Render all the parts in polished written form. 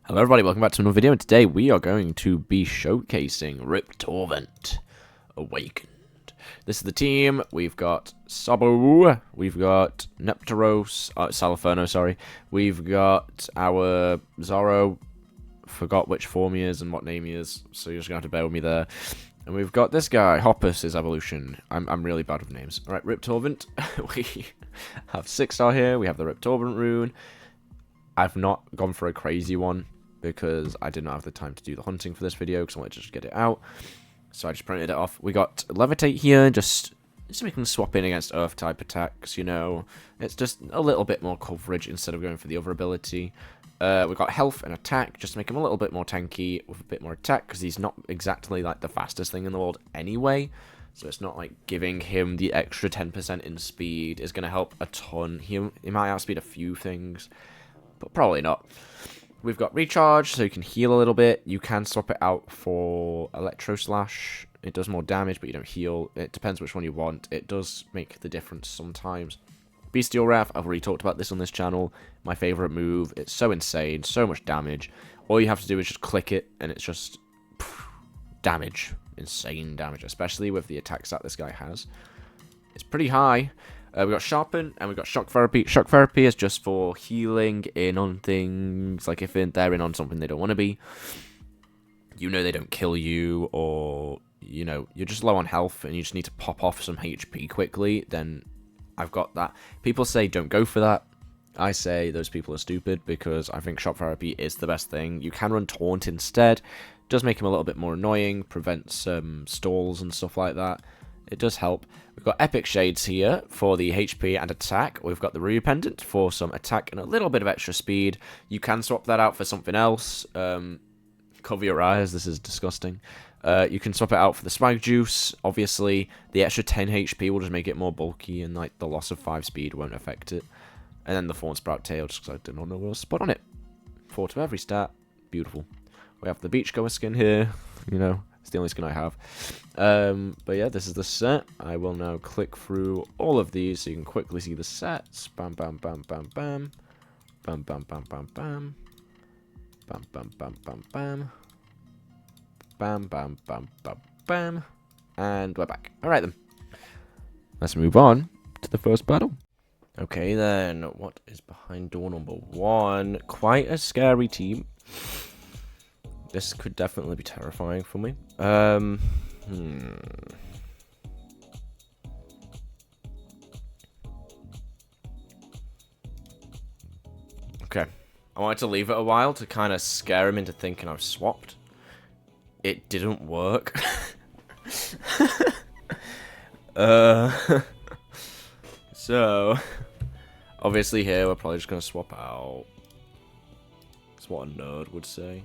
Hello everybody, welcome back to another video, and today we are going to be showcasing Riptorvent Awakened. This is the team. We've got Sabu, we've got Saliferno, sorry. We've got our Zorro, forgot which form he is and what name he is, so you're just going to have to bear with me there. And we've got this guy, Hoppus, his evolution. I'm really bad with names. Alright, Riptorvent. We have 6-star here, we have the Riptorvent rune. I've not gone for a crazy one, because I did not have the time to do the hunting for this video, because I wanted to just get it out. So I just printed it off. We got Levitate here, just so we can swap in against Earth-type attacks, you know. It's just a little bit more coverage instead of going for the other ability. We've got Health and Attack, just to make him a little bit more tanky with a bit more attack, because he's not exactly like the fastest thing in the world anyway. So it's not like giving him the extra 10% in speed is going to help a ton. He might outspeed a few things, but probably not. We've got Recharge, so you can heal a little bit. You can swap it out for Electro Slash. It does more damage, but you don't heal. It depends which one you want. It does make the difference sometimes. Bestial Wrath, I've already talked about this on this channel. My favourite move. It's so insane, so much damage. All you have to do is just click it, and it's just damage. Insane damage, especially with the attacks that this guy has. It's pretty high. We've got Sharpen, and we've got Shock Therapy. Shock Therapy is just for healing in on things, like if they're in on something they don't want to be. You know they don't kill you, or, you know, you're just low on health, and you just need to pop off some HP quickly, then I've got that. People say don't go for that. I say those people are stupid, because I think Shock Therapy is the best thing. You can run Taunt instead. It does make him a little bit more annoying, prevents stalls and stuff like that. It does help. We've got Epic Shades here for the HP and attack. We've got the Ruby Pendant for some attack and a little bit of extra speed. You can swap that out for something else. Cover your eyes, this is disgusting. You can swap it out for the Spike Juice. Obviously, the extra 10 HP will just make it more bulky, and like the loss of 5 speed won't affect it. And then the Thorn Sprout Tail, just because I did not know where to spot on it. 4 to every stat. Beautiful. We have the Beachgoer skin here, you know. It's the only skin I have. But yeah, this is the set. I will now click through all of these so you can quickly see the sets. Bam, bam, bam, bam, bam. Bam, bam, bam, bam, bam. Bam, bam, bam, bam, bam. Bam, bam, bam, bam, bam. And we're back. Alright then. Let's move on to the first battle. Okay then, what is behind door number 1? Quite a scary team. This could definitely be terrifying for me. Okay. I wanted to leave it a while to kind of scare him into thinking I've swapped. It didn't work. So, obviously here we're probably just going to swap out. That's what a nerd would say.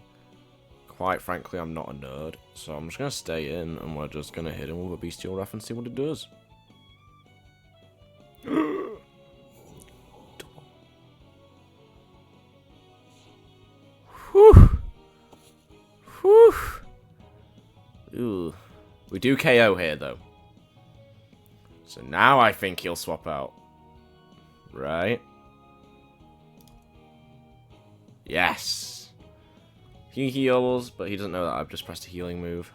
Quite frankly, I'm not a nerd, so I'm just going to stay in, and we're just going to hit him with a Bestial Wrath and see what it does. Whew. Whew. Ooh. We do KO here, though. So now I think he'll swap out. Right? Yes! He heals, but he doesn't know that I've just pressed a healing move.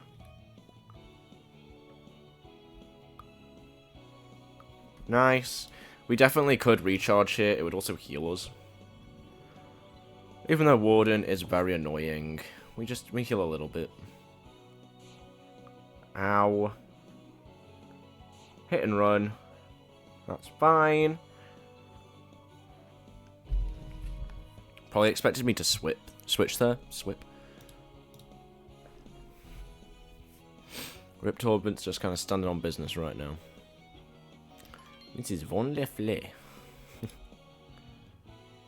Nice. We definitely could recharge here. It would also heal us. Even though Warden is very annoying, we heal a little bit. Ow. Hit and run. That's fine. Probably expected me to switch there. Swip. Riptorvent's just kind of standing on business right now. This is wonderful.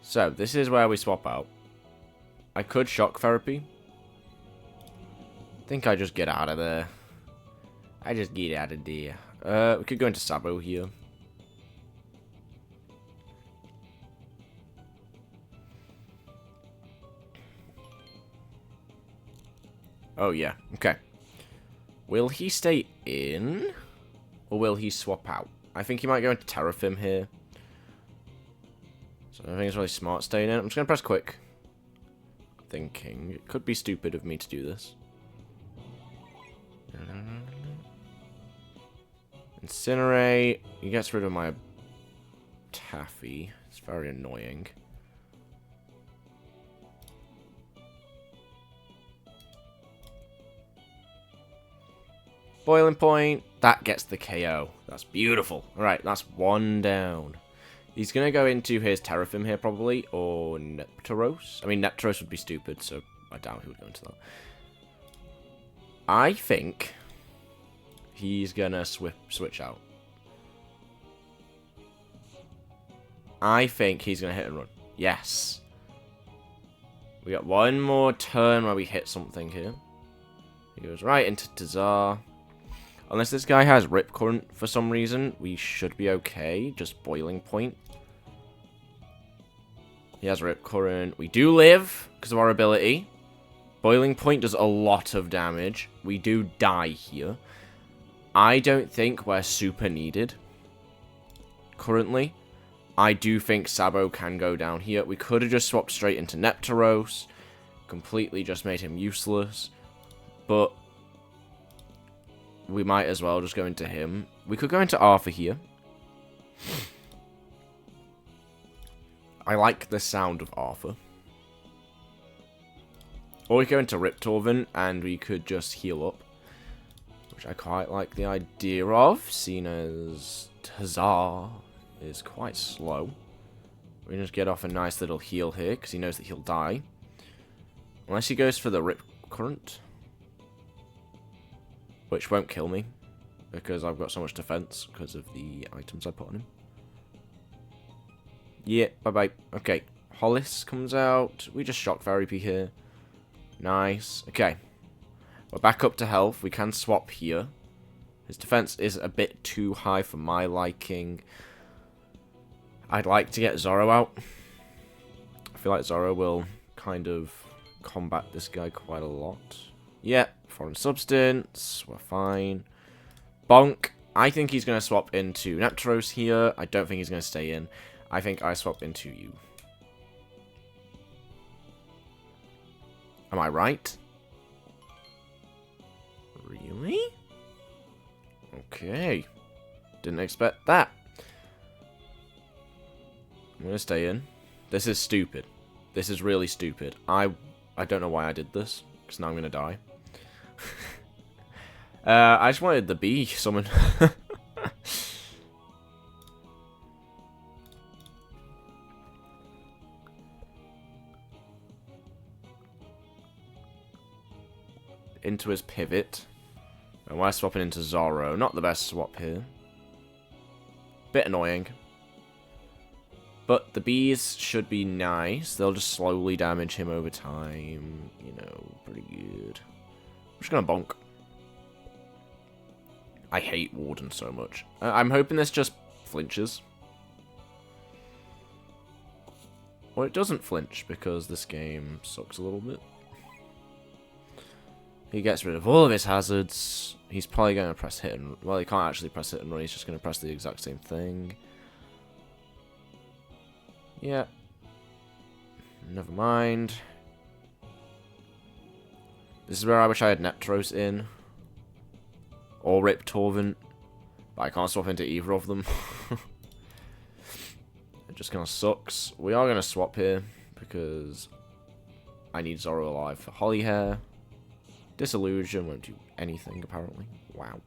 So, this is where we swap out. I could Shock Therapy. I think I just get out of there. I just get out of there. We could go into Sabo here. Oh, yeah. Okay. Will he stay in? Or will he swap out? I think he might go into Terrafim here. So I think it's really smart staying in. I'm just going to press quick. thinking. It could be stupid of me to do this. Incinerate. He gets rid of my taffy. It's very annoying. Boiling point. That gets the KO. That's beautiful. Alright, that's one down. He's going to go into his Terrafim here, probably, or Nepteros. I mean, Nepteros would be stupid, so I doubt he would go into that. I think he's going to switch out. I think he's going to hit and run. Yes. We got one more turn where we hit something here. He goes right into Tazar. Unless this guy has Rip Current for some reason, we should be okay. Just Boiling Point. He has Rip Current. We do live because of our ability. Boiling Point does a lot of damage. We do die here. I don't think we're super needed currently. I do think Sabo can go down here. We could have just swapped straight into Nepteros. Completely just made him useless. But we might as well just go into him. We could go into Arthur here. I like the sound of Arthur. Or we go into Riptorvent and we could just heal up. Which I quite like the idea of, seeing as Tazar is quite slow. We can just get off a nice little heal here, because he knows that he'll die. Unless he goes for the Rip Current. Which won't kill me, because I've got so much defense because of the items I put on him. Yeah, bye-bye. Okay, Hollis comes out. We just shock Therapy here. Nice. Okay. We're back up to health. We can swap here. His defense is a bit too high for my liking. I'd like to get Zoro out. I feel like Zoro will kind of combat this guy quite a lot. Yeah, foreign substance. We're fine. Bonk. I think he's going to swap into Nepteros here. I don't think he's going to stay in. I think I swap into you. Am I right? Really? Okay. Didn't expect that. I'm going to stay in. This is stupid. This is really stupid. I don't know why I did this, because now I'm going to die. I just wanted the bee summoned. Into his pivot. And we're swapping into Zoro. Not the best swap here. Bit annoying. But the bees should be nice. They'll just slowly damage him over time. You know, pretty good. I'm just gonna bonk. I hate Warden so much. I'm hoping this just flinches. Or it doesn't flinch, because this game sucks a little bit. He gets rid of all of his hazards. He's probably going to press hit and... Well, he can't actually press hit and run. He's just going to press the exact same thing. Yeah. Never mind. This is where I wish I had Nepteros in. Or Riptorvent. But I can't swap into either of them. It just kind of sucks. We are going to swap here. Because I need Zoro alive for Holly Hair. Disillusion won't do anything, apparently. Wow.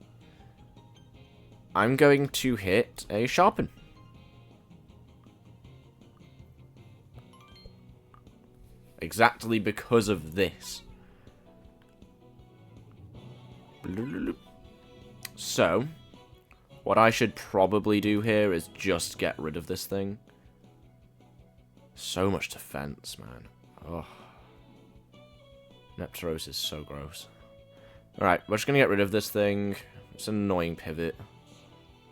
I'm going to hit a Sharpen. Exactly because of this. So, what I should probably do here is just get rid of this thing. So much defense, man. Oh. Nepteros is so gross. Alright, we're just going to get rid of this thing. It's an annoying pivot.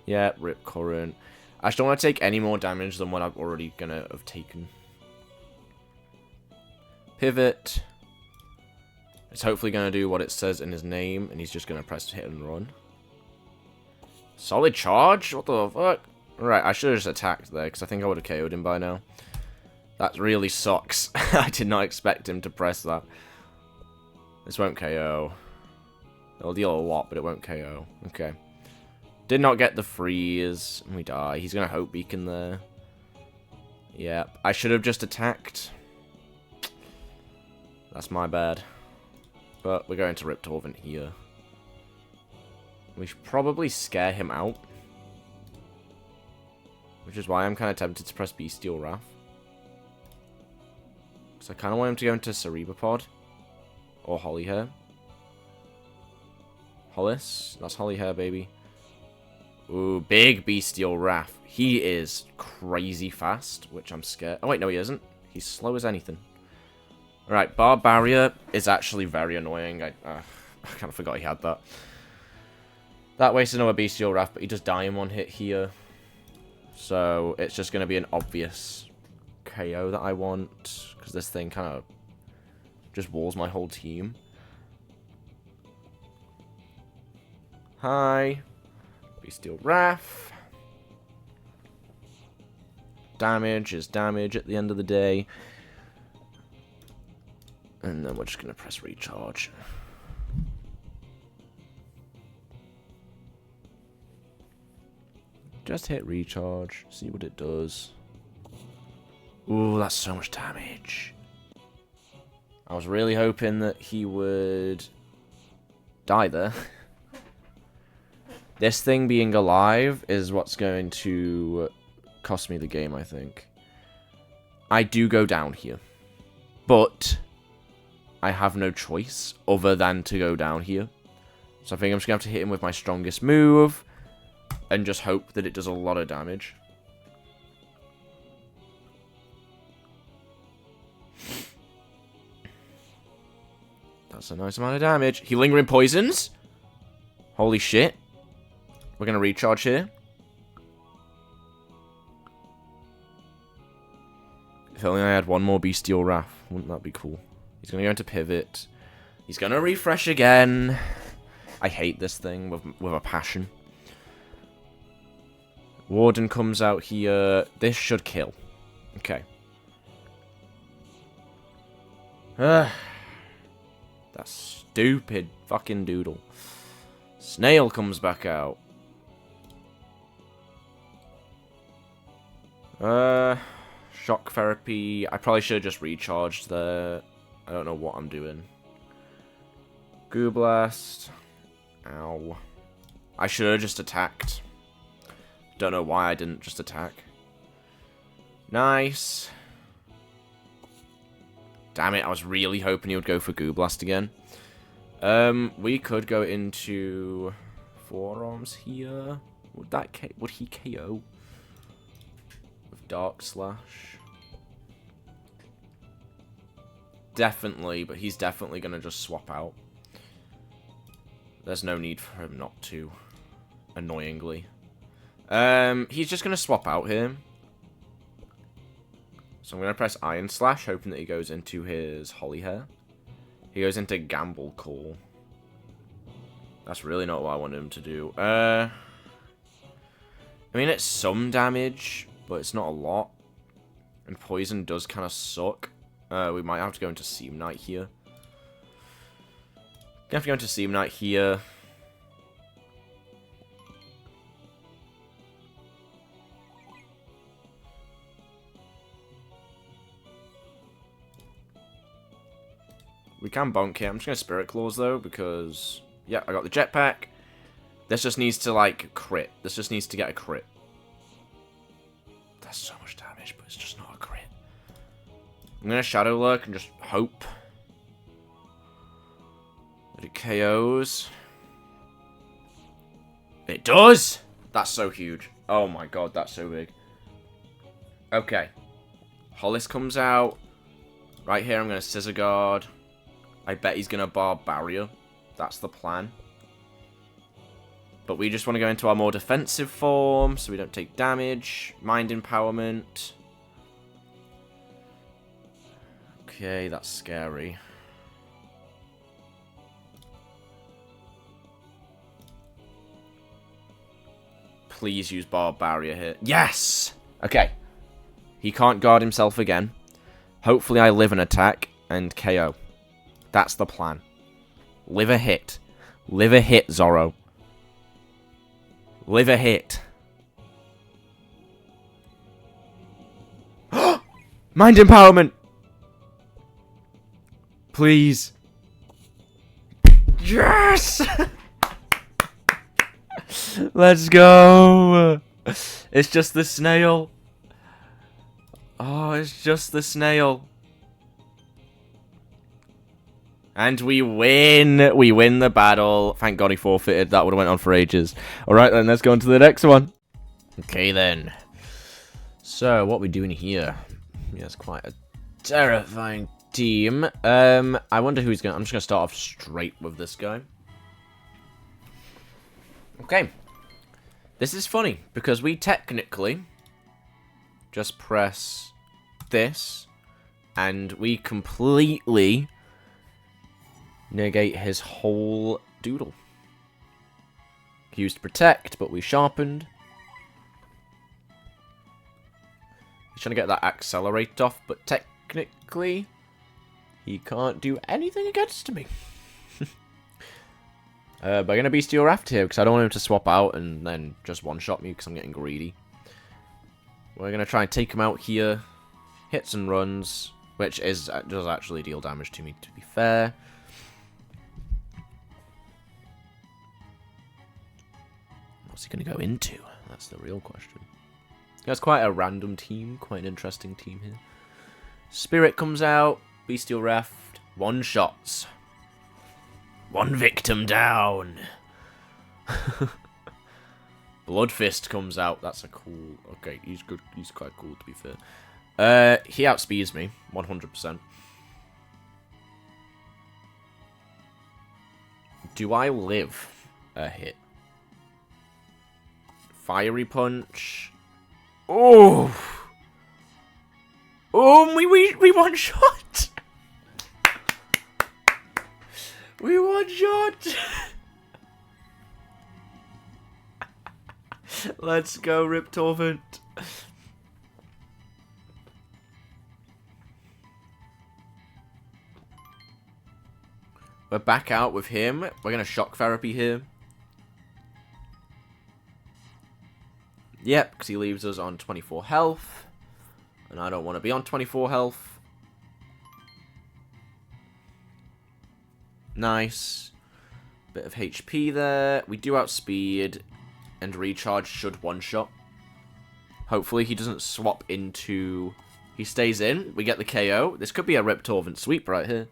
Yeah, Rip Current. I just don't want to take any more damage than what I'm already going to have taken. Pivot. It's hopefully going to do what it says in his name, and he's just going to press hit and run. Solid charge? What the fuck? Alright, I should have just attacked there, because I think I would have KO'd him by now. That really sucks. I did not expect him to press that. This won't KO. It'll deal a lot, but it won't KO. Okay. Did not get the freeze. We die. He's going to Hope Beacon there. Yep. I should have just attacked. That's my bad. But we're going to Riptorvent here. We should probably scare him out. Which is why I'm kind of tempted to press Bestial Wrath. Because I kind of want him to go into Cerebropod. Or Hollyhair. Hollis? That's Hollyhair, baby. Ooh, big Bestial Wrath. He is crazy fast, which I'm scared. Oh, wait, no, he isn't. He's slow as anything. Alright, Barb Barrier is actually very annoying. I kind of forgot he had that. That wasted another Bestial Wrath, but he does die in one hit here. So, it's just going to be an obvious KO that I want. Because this thing kind of just walls my whole team. Hi. Bestial Wrath. Damage is damage at the end of the day. And then we're just going to press recharge. Just hit recharge. See what it does. Ooh, that's so much damage. I was really hoping that he would die there. This thing being alive is what's going to cost me the game, I think. I do go down here. But I have no choice other than to go down here. So I think I'm just going to have to hit him with my strongest move. And just hope that it does a lot of damage. That's a nice amount of damage. He lingering poisons. Holy shit. We're going to recharge here. If only I had one more Bestial Wrath. Wouldn't that be cool? He's going to go into pivot. He's going to refresh again. I hate this thing with a passion. Warden comes out here. This should kill. Okay. That stupid fucking Doodle. Snail comes back out. Shock therapy. I probably should have just recharged there. I don't know what I'm doing. Goo Blast. Ow. I should have just attacked. Don't know why I didn't just attack. Nice. Damn it, I was really hoping he would go for Goo Blast again. We could go into Forearms here. Would he KO? With Dark Slash? Definitely, but he's definitely going to just swap out. There's no need for him not to. Annoyingly. He's just going to swap out here. So I'm going to press Iron Slash, hoping that he goes into his Hollyhair. He goes into Gamble Call. That's really not what I wanted him to do. I mean, it's some damage, but it's not a lot. And Poison does kind of suck. We might have to go into Seam Knight here. Gonna have to go into Seam Knight here. We can bonk here. I'm just going to Spirit Claws, though, because... Yeah, I got the jetpack. This just needs to, like, crit. This just needs to get a crit. That's so much damage, but it's just not a crit. I'm going to Shadow Lurk and just hope that it KOs. It does! That's so huge. Oh my god, that's so big. Okay. Hollis comes out. Right here, I'm going to Scissor Guard. I bet he's going to Barb Barrier. That's the plan. But we just want to go into our more defensive form, so we don't take damage. Mind Empowerment. Okay, that's scary. Please use Barb Barrier here. Yes! Okay. He can't guard himself again. Hopefully I live an attack and KO. That's the plan. Live a hit. Live a hit, Zorro. Live a hit. Mind empowerment! Please. Yes! Let's go! It's just the snail. Oh, it's just the snail. And we win! We win the battle. Thank God he forfeited. That would have went on for ages. Alright then, let's go on to the next one. Okay then. So, what are we doing here? Yeah, it's quite a terrifying team. I wonder who's going to... I'm just going to start off straight with this guy. Okay. This is funny, because we technically just press this, and we completely negate his whole Doodle. He used Protect, but we sharpened. He's trying to get that Accelerate off, but technically, he can't do anything against me. But I'm going to Bestial Raft here, because I don't want him to swap out and then just one-shot me, because I'm getting greedy. We're going to try and take him out here. Hits and runs, which does actually deal damage to me, to be fair. What's he going to go into? That's the real question. He has quite a random team, quite an interesting team here. Spirit comes out, Bestial Raft, one-shots. One victim down. Bloodfist comes out. That's a cool... Okay, he's good. He's quite cool, to be fair. He outspeeds me, 100%. Do I live a hit? Fiery Punch. Oh! Oh, we one-shot! We one-shot! Let's go, Riptorvent. We're back out with him. We're going to Shock Therapy here. Yep, because he leaves us on 24 health. And I don't want to be on 24 health. Nice. Bit of HP there. We do outspeed. And recharge should one-shot. Hopefully he doesn't swap into... He stays in. We get the KO. This could be a Riptorvent sweep right here.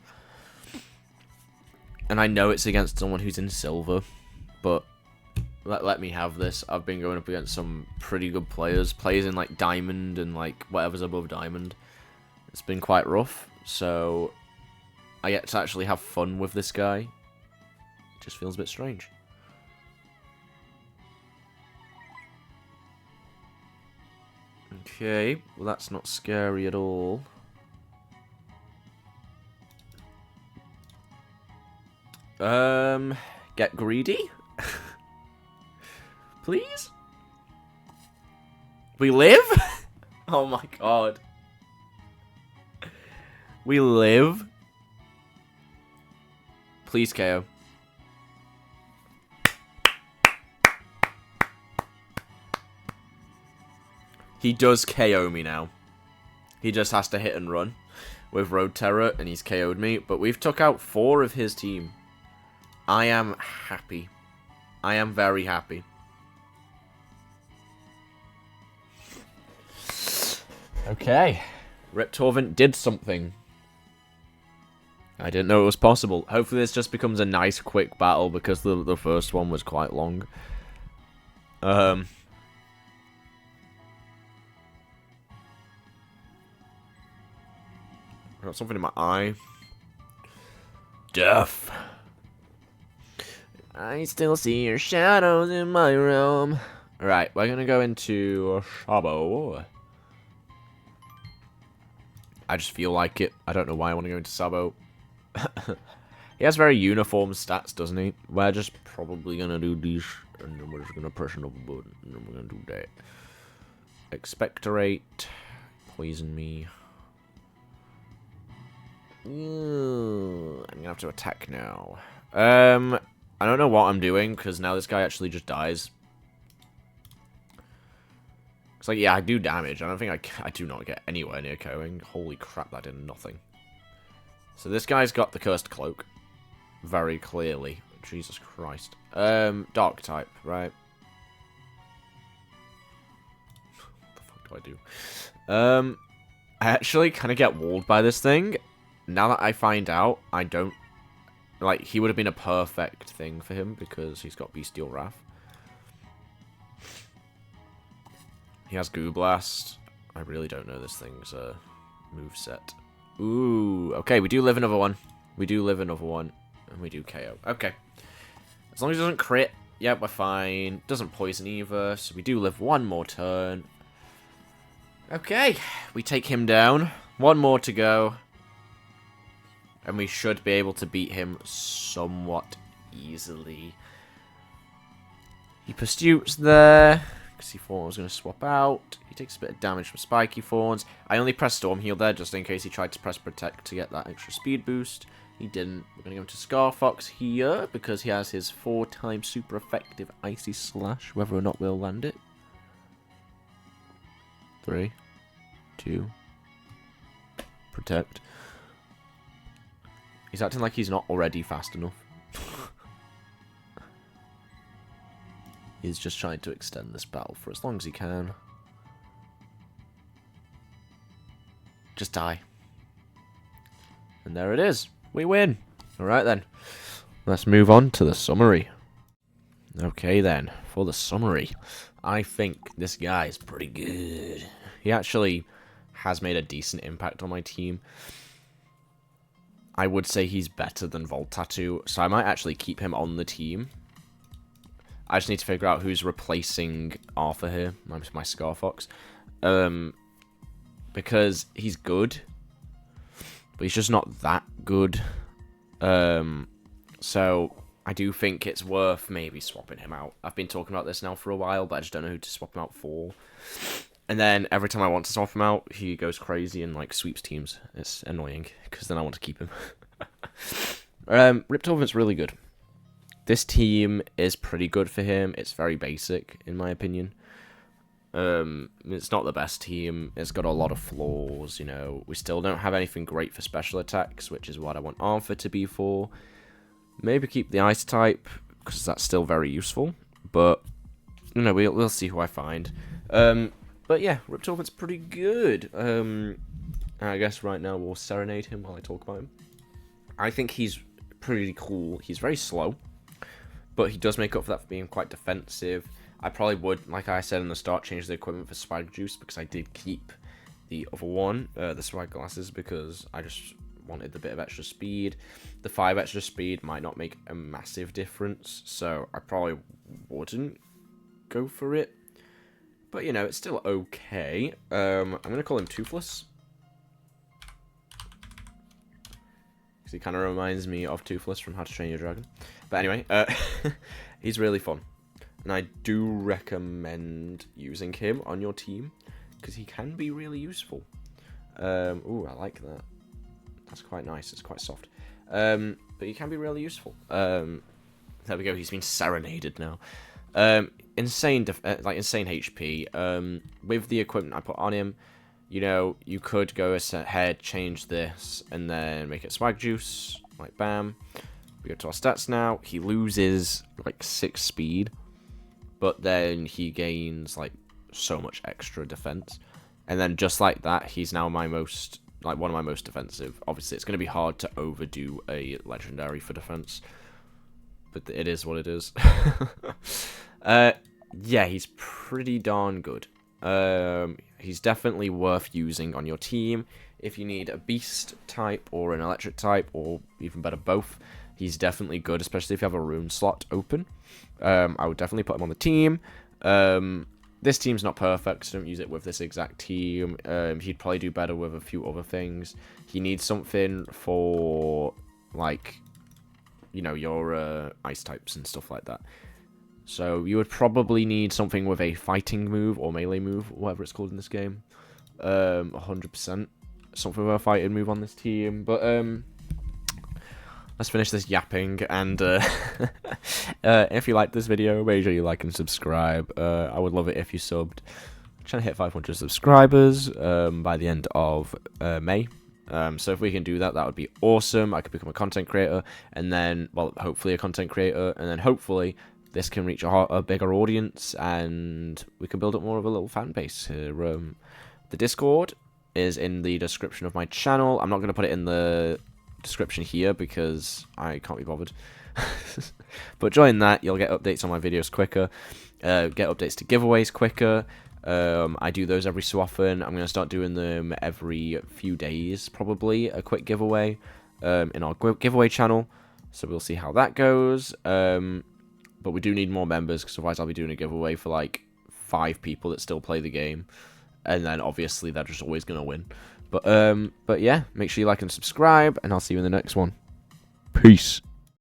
And I know it's against someone who's in silver. But let me have this. I've been going up against some pretty good players. Players in like diamond and like whatever's above diamond. It's been quite rough. So I get to actually have fun with this guy. It just feels a bit strange. Okay, well that's not scary at all. Get greedy? Please? We live? Oh my god. We live? Please KO. He does KO me now. He just has to hit and run with Road Terror, and he's KO'd me. But we've took out 4 of his team. I am happy. I am very happy. Okay. Riptorvent did something. I didn't know it was possible. Hopefully this just becomes a nice, quick battle, because the first one was quite long. I got something in my eye. Death. I still see your shadows in my room. Alright, we're gonna go into Sabo. I just feel like it. I don't know why I want to go into Sabo. He has very uniform stats, doesn't he? We're just probably gonna do these, and then we're just gonna press another button, and then we're gonna do that. Expectorate. Poison me. I'm gonna have to attack now. I don't know what I'm doing, because now this guy actually just dies. It's like, yeah, I do damage. I don't think I do not get anywhere near KOing. Holy crap, that did nothing. So this guy's got the cursed cloak. Very clearly. Jesus Christ. Dark type, right? What the fuck do I do? I actually kind of get walled by this thing. Now that I find out, I don't... Like, he would have been a perfect thing for him because he's got Bestial Wrath. He has Goo Blast. I really don't know this thing's moveset. Ooh, okay, we do live another one. We do live another one. And we do KO. Okay. As long as it doesn't crit, yeah, we're fine. Doesn't poison either, so we do live one more turn. Okay, we take him down. One more to go. And we should be able to beat him somewhat easily. He pursues there, because he thought I was going to swap out. He takes a bit of damage from Spiky Thorns. I only pressed Storm Heal there, just in case he tried to press Protect to get that extra speed boost. He didn't. We're going to go into Scarfox here, because he has his 4-time super effective Icy Slash, whether or not we'll land it. 3, 2, Protect. He's acting like he's not already fast enough. He's just trying to extend this battle for as long as he can. Just die. And there it is. We win. Alright then. Let's move on to the summary. Okay then. For the summary. I think this guy is pretty good. He actually has made a decent impact on my team. I would say he's better than Voltattoo, so I might actually keep him on the team. I just need to figure out who's replacing Arthur here, my Scarfox. Because he's good, but he's just not that good. So I do think it's worth maybe swapping him out. I've been talking about this now for a while, but I just don't know who to swap him out for. And then every time I want to swap him out, he goes crazy and like sweeps teams. It's annoying because then I want to keep him. Riptorvent's really good. This team is pretty good for him. It's very basic in my opinion. It's not the best team. It's got a lot of flaws, you know. We still don't have anything great for special attacks, which is what I want Arthur to be for. Maybe keep the ice type because that's still very useful. But you know, we'll see who I find. But yeah, Riptorvent's pretty good. I guess right now we'll serenade him while I talk about him. I think he's pretty cool. He's very slow, but he does make up for that for being quite defensive. I probably would, like I said in the start, change the equipment for Spike Juice because I did keep the other one, the Spike Glasses, because I just wanted the bit of extra speed. The 5 extra speed might not make a massive difference, so I probably wouldn't go for it. But, you know, it's still okay. I'm going to call him Toothless. Because he kind of reminds me of Toothless from How to Train Your Dragon. But anyway, he's really fun. And I do recommend using him on your team. Because he can be really useful. Ooh, I like that. That's quite nice. It's quite soft. But he can be really useful. There we go. He's been serenaded now. Insane HP. With the equipment I put on him, you know, you could go ahead, change this, and then make it Swag Juice. Like, bam. We go to our stats now. He loses, like, 6 speed. But then he gains, like, so much extra defense. And then just like that, he's now my most, like, one of my most defensive. Obviously, it's going to be hard to overdo a legendary for defense. But it is what it is. Yeah, he's pretty darn good. He's definitely worth using on your team. If you need a beast type or an electric type, or even better, both, he's definitely good, especially if you have a rune slot open. I would definitely put him on the team. This team's not perfect, so don't use it with this exact team. He'd probably do better with a few other things. He needs something for, like, you know, your ice types and stuff like that. So you would probably need something with a fighting move or melee move, whatever it's called in this game. 100%. something of a fighting move on this team. But let's finish this yapping, and if you like this video, make sure you like and subscribe. I would love it if you subbed. I'm trying to hit 500 subscribers by the end of May. So if we can do that, that would be awesome. I could become a content creator, and then, well, hopefully a content creator, and then hopefully this can reach a bigger audience, and we can build up more of a little fan base here. The Discord is in the description of my channel. I'm not going to put it in the description here because I can't be bothered. But join that, you'll get updates on my videos quicker, get updates to giveaways quicker. I do those every so often. I'm going to start doing them every few days, probably, a quick giveaway in our giveaway channel. So we'll see how that goes. But we do need more members, because otherwise I'll be doing a giveaway for like 5 people that still play the game. And then obviously they're just always going to win. But yeah, make sure you like and subscribe, and I'll see you in the next one. Peace.